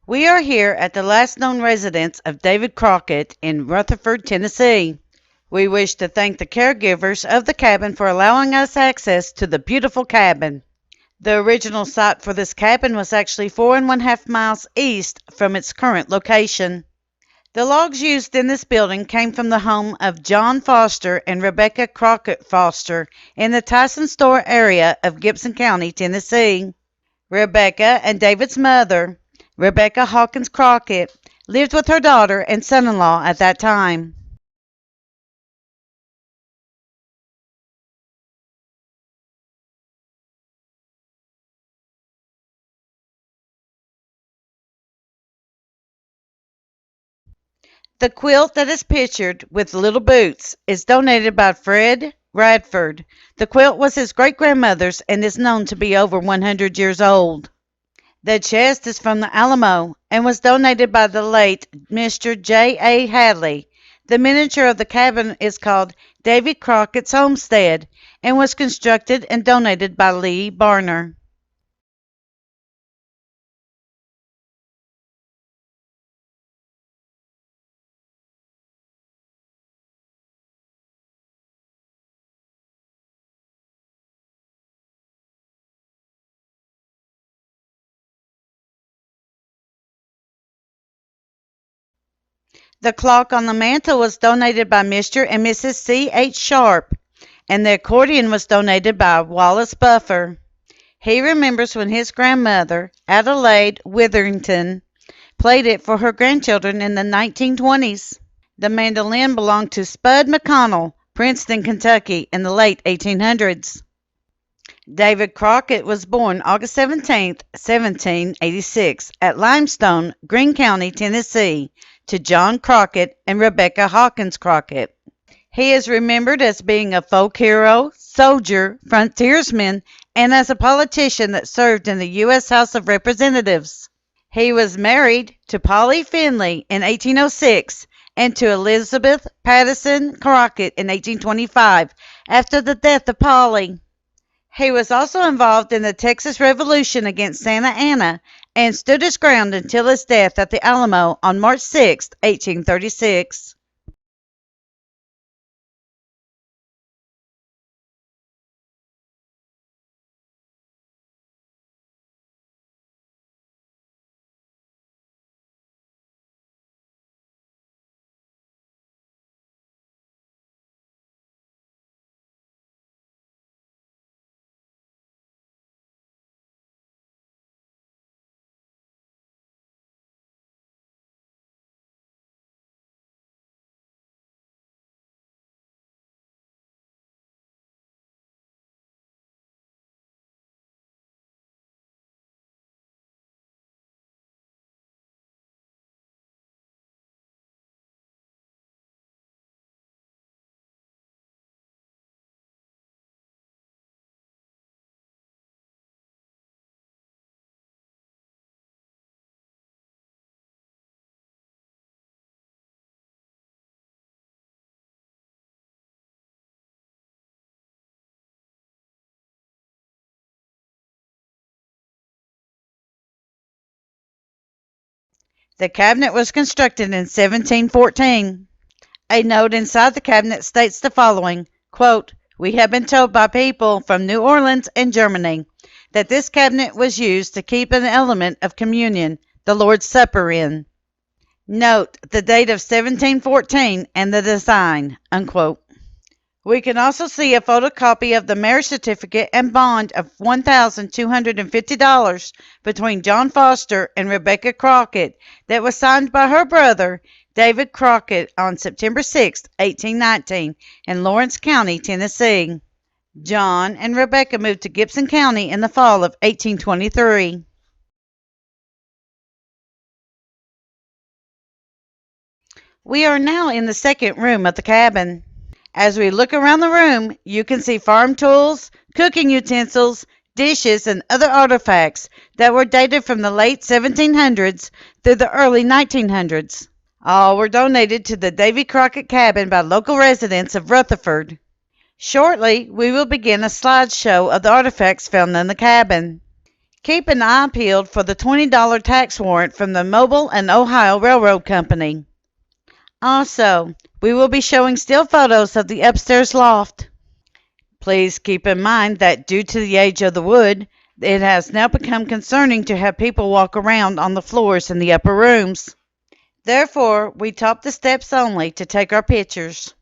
We are here at the last known residence of David Crockett in Rutherford, Tennessee. We wish to thank the caregivers of the cabin for allowing us access to the beautiful cabin. The original site for this cabin was actually 4.5 miles east from its current location. The logs used in this building came from the home of John Foster and Rebecca Crockett Foster in the Tyson Store area of Gibson County, Tennessee. Rebecca and David's mother, Rebecca Hawkins Crockett, lived with her daughter and son-in-law at that time. The quilt that is pictured with little boots is donated by Fred Radford. The quilt was his great-grandmother's and is known to be over 100 years old. The chest is from the Alamo and was donated by the late Mr. J. A. Hadley. The miniature of the cabin is called Davey Crockett's Homestead and was constructed and donated by Lee Barner. The clock on the mantel was donated by Mr. and Mrs. C. H. Sharp, and the accordion was donated by Wallace Buffer. He remembers when his grandmother, Adelaide Witherington, played it for her grandchildren in the 1920s. The mandolin belonged to Spud McConnell, Princeton, Kentucky, in the late 1800s. David Crockett was born August 17, 1786, at Limestone, Greene County, Tennessee, to John Crockett and Rebecca Hawkins Crockett. He is remembered as being a folk hero, soldier, frontiersman, and as a politician that served in the U.S. House of Representatives. He was married to Polly Finley in 1806 and to Elizabeth Pattison Crockett in 1825 after the death of Polly. He was also involved in the Texas Revolution against Santa Anna and stood his ground until his death at the Alamo on March 6, 1836. The cabinet was constructed in 1714. A note inside the cabinet states the following, quote, "We have been told by people from New Orleans and Germany that this cabinet was used to keep an element of communion, the Lord's Supper, in." Note the date of 1714 and the design, unquote. We can also see a photocopy of the marriage certificate and bond of $1,250 between John Foster and Rebecca Crockett that was signed by her brother, David Crockett, on September 6, 1819, in Lawrence County, Tennessee. John and Rebecca moved to Gibson County in the fall of 1823. We are now in the second room of the cabin. As we look around the room, you can see farm tools, cooking utensils, dishes, and other artifacts that were dated from the late 1700s through the early 1900s. All were donated to the Davey Crockett Cabin by local residents of Rutherford. Shortly, we will begin a slideshow of the artifacts found in the cabin. Keep an eye peeled for the $20 tax warrant from the Mobile and Ohio Railroad Company. Also, we will be showing still photos of the upstairs loft. Please keep in mind that due to the age of the wood, it has now become concerning to have people walk around on the floors in the upper rooms. Therefore, we top the steps only to take our pictures.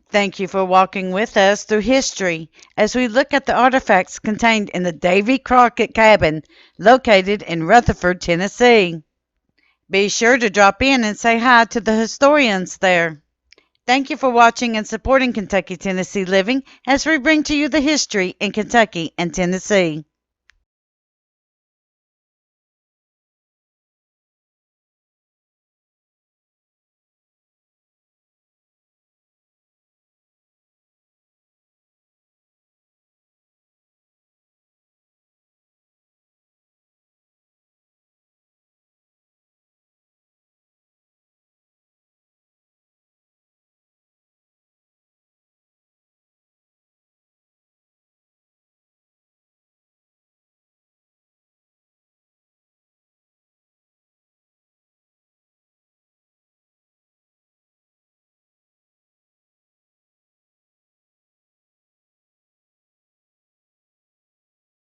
Thank you for walking with us through history as we look at the artifacts contained in the Davey Crockett Cabin located in Rutherford, Tennessee. Be sure to drop in and say hi to the historians there. Thank you for watching and supporting Kentucky Tennessee Living as we bring to you the history in Kentucky and Tennessee.